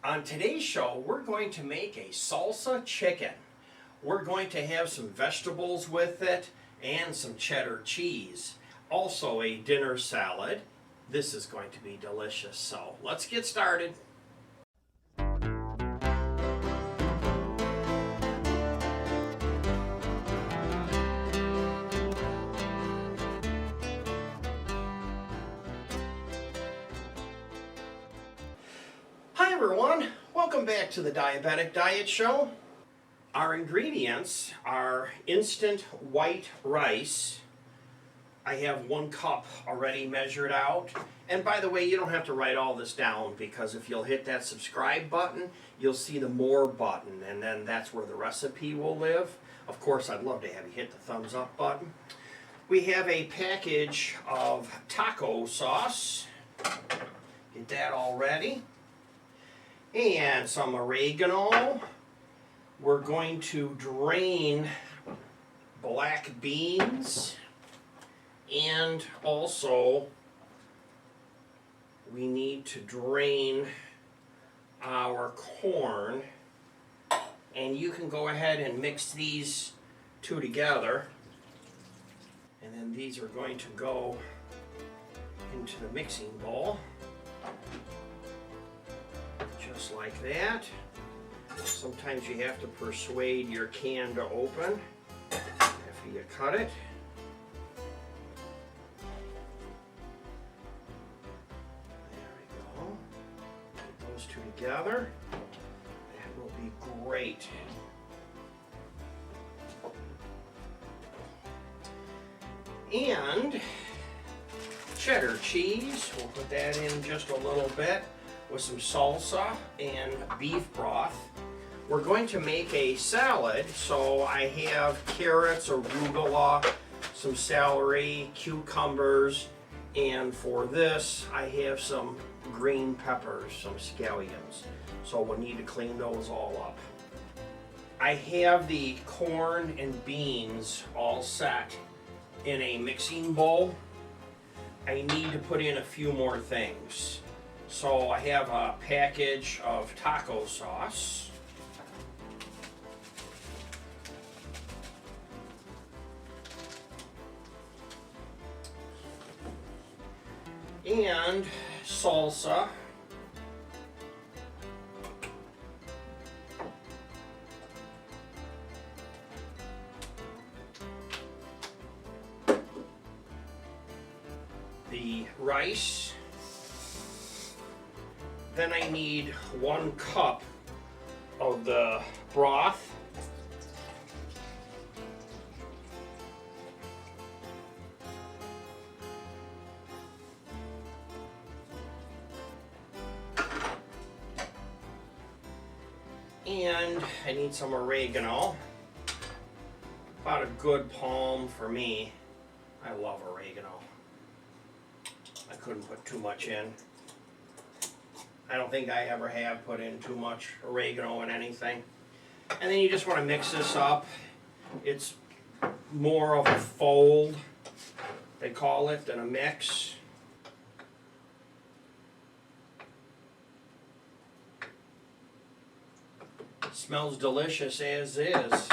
On today's show, we're going to make a salsa chicken. We're going to have some vegetables with it and some cheddar cheese. Also a dinner salad. This is going to be delicious, so let's get started. Hi everyone, welcome back to the Diabetic Diet Show. Our ingredients are instant white rice. I have 1 cup already measured out. And by the way, you don't have to write all this down, because if you'll hit that subscribe button, you'll see the more button, and then that's where the recipe will live. Of course, I'd love to have you hit the thumbs up button. We have a package of taco sauce. Get that all ready. And some oregano. We're going to drain black beans, and also we need to drain our corn, and you can go ahead and mix these two together, and then these are going to go into the mixing bowl. Just like that. Sometimes you have to persuade your can to open after you cut it. There we go. Put those two together. That will be great. And cheddar cheese. We'll put that in just a little bit, with some salsa and beef broth. We're going to make a salad, so I have carrots, arugula, some celery, cucumbers, and for this I have some green peppers, some scallions. So we'll need to clean those all up. I have the corn and beans all set in a mixing bowl. I need to put in a few more things. So I have a package of taco sauce. And salsa. The rice. Then I need 1 cup of the broth. And I need some oregano. About a good palm for me. I love oregano. I couldn't put too much in. I don't think I ever have put in too much oregano in anything. And then you just want to mix this up. It's more of a fold, they call it, than a mix. It smells delicious as is.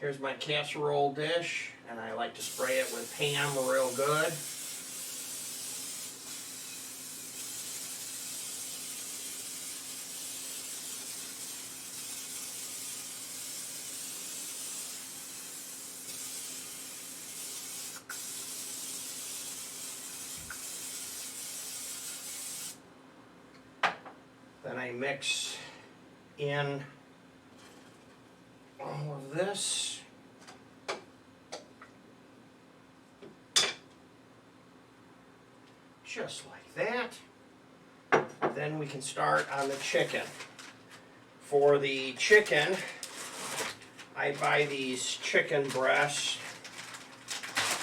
Here's my casserole dish, and I like to spray it with Pam real good. Then I mix in all of this. Just like that. Then we can start on the chicken. For the chicken, I buy these chicken breasts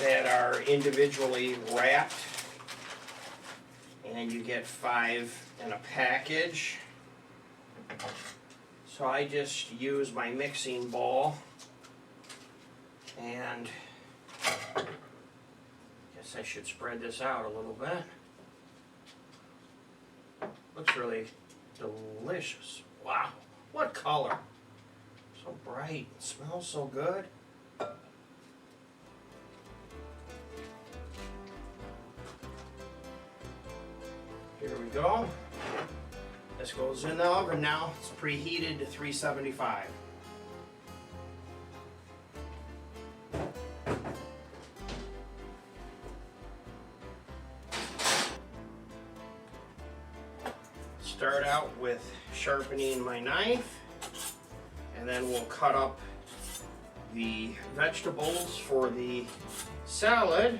that are individually wrapped, and you get 5 in a package. So I just use my mixing bowl, and I guess I should spread this out a little bit. looks really delicious. Wow, what color. So bright, it smells so good. Here we go. This goes in the oven now. It's preheated to 375. Start out with sharpening my knife, and then we'll cut up the vegetables for the salad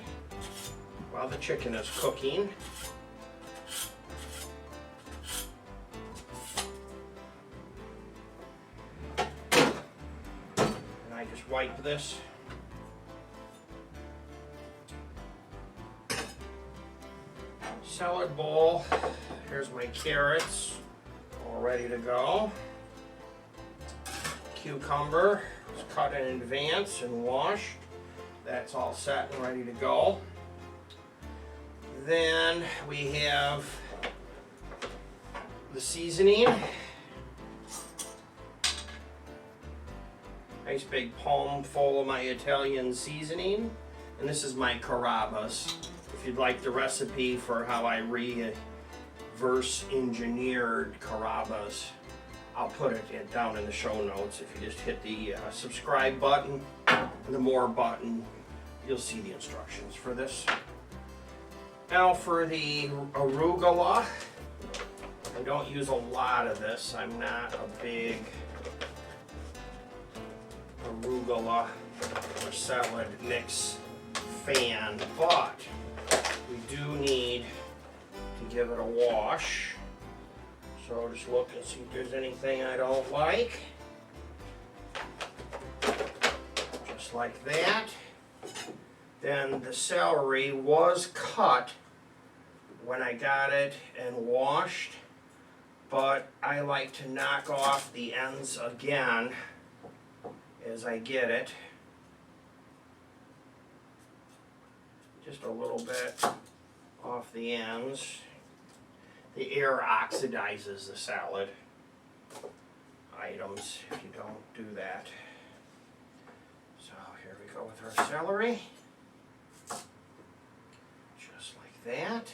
while the chicken is cooking. And I just wipe this. Salad bowl. Here's my carrots, all ready to go. Cucumber was cut in advance and washed. That's all set and ready to go. Then we have the seasoning. Nice big palm full of my Italian seasoning. And this is my carrabba's. If you'd like the recipe for how I reverse engineered carrabba's, I'll put it down in the show notes. If you just hit the subscribe button and the more button, you'll see the instructions for this. Now for the arugula, I don't use a lot of this. I'm not a big arugula or salad mix fan, but we do need to give it a wash. So just look and see if there's anything I don't like. Just like that. Then the celery was cut when I got it and washed, but I like to knock off the ends again as I get it. Just a little bit off the ends. The air oxidizes the salad items if you don't do that. So here we go with our celery. Just like that.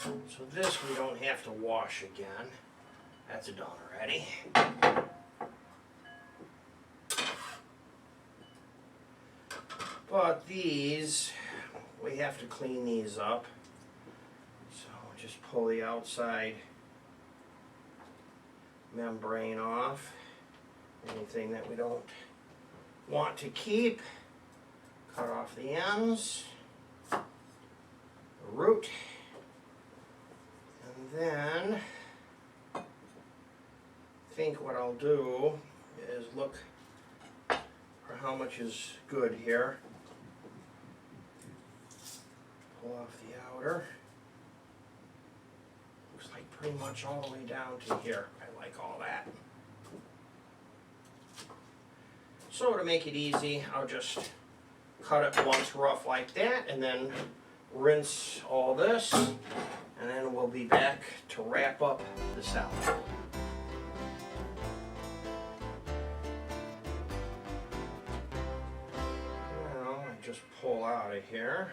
So this we don't have to wash again. That's done already. But these, we have to clean these up. So just pull the outside membrane off. Anything that we don't want to keep, cut off the ends, the root, and then I think what I'll do is look for how much is good here. Pull off the outer. Looks like pretty much all the way down to here. I like all that. So to make it easy, I'll just cut it once rough like that and then rinse all this, and then we'll be back to wrap up the salad. Now I just pull out of here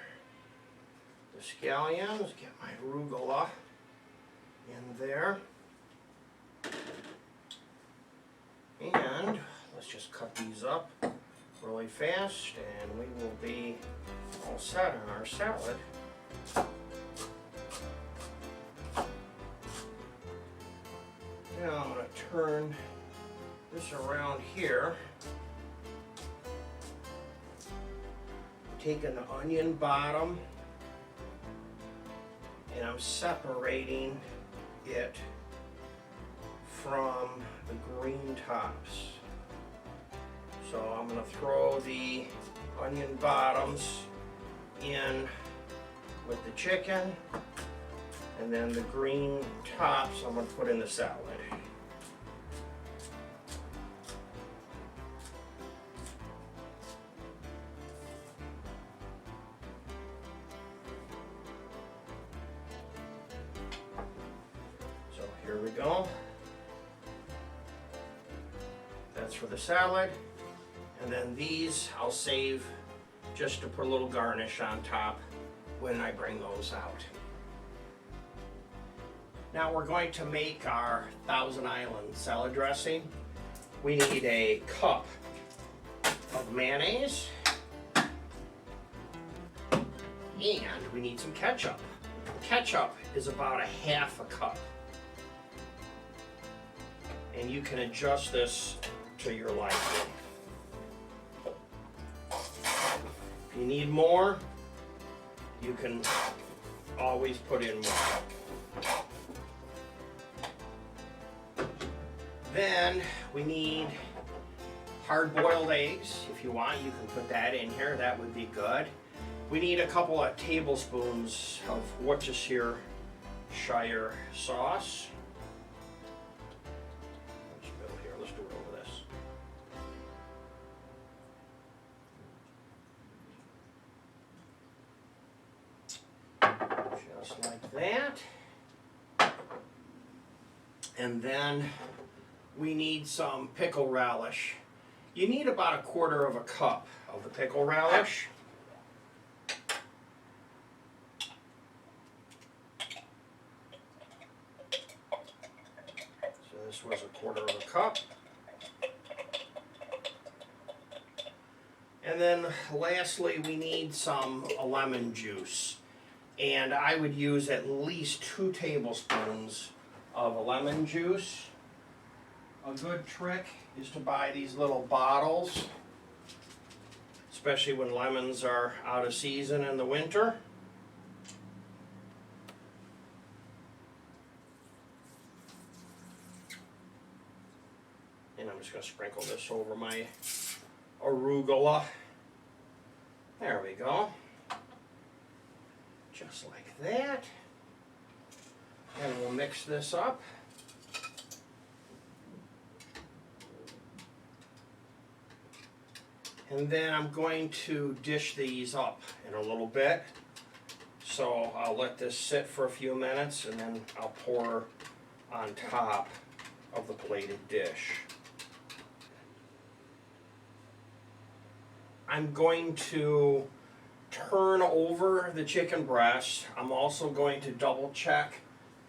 the scallions, get my arugula in there, and let's just cut these up really fast and we will be all set on our salad. Now I'm going to turn this around here. I'm taking the onion bottom and I'm separating it from the green tops. So I'm going to throw the onion bottoms in with the chicken, and then the green tops I'm going to put in the salad. go. That's for the salad. And then these I'll save just to put a little garnish on top when I bring those out. Now we're going to make our Thousand Island salad dressing. We need a cup of mayonnaise, and we need some ketchup. Ketchup is about a half a cup. And you can adjust this to your liking. If you need more, you can always put in more. Then we need hard-boiled eggs. If you want, you can put that in here. That would be good. We need a couple of tablespoons of Worcestershire sauce. Let's do it over this. Just like that. And then we need some pickle relish. You need about a quarter of a cup of the pickle relish. So this was a quarter of a cup. And then lastly, we need some lemon juice. And I would use at least 2 tablespoons of lemon juice. A good trick is to buy these little bottles, especially when lemons are out of season in the winter. And I'm just going to sprinkle this over my arugula. There we go. Just like that. And we'll mix this up. And then I'm going to dish these up in a little bit. So I'll let this sit for a few minutes and then I'll pour on top of the plated dish. I'm going to turn over the chicken breasts. I'm also going to double check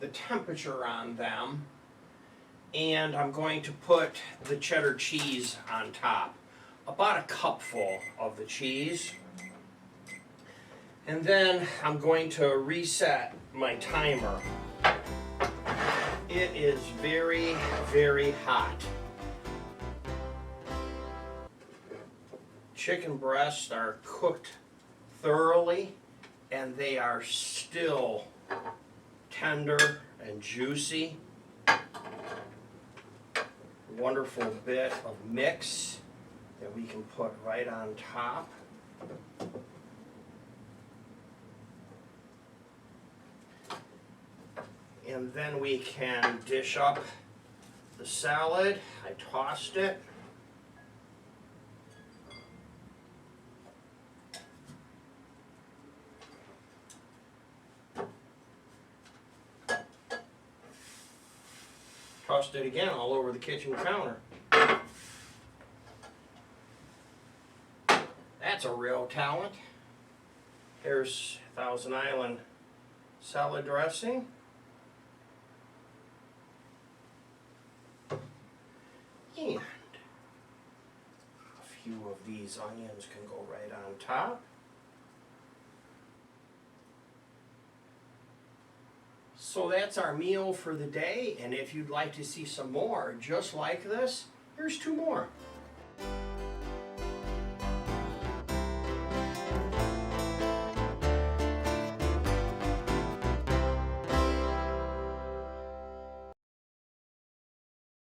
the temperature on them. And I'm going to put the cheddar cheese on top. About a cupful of the cheese. And then I'm going to reset my timer. It is very, very hot. Chicken breasts are cooked thoroughly and they are still tender and juicy. Wonderful bit of mix that we can put right on top. And then we can dish up the salad. I tossed it. Tossed it again all over the kitchen counter. That's a real talent. Here's Thousand Island salad dressing. And a few of these onions can go right on top. So that's our meal for the day, and if you'd like to see some more just like this, here's 2 more.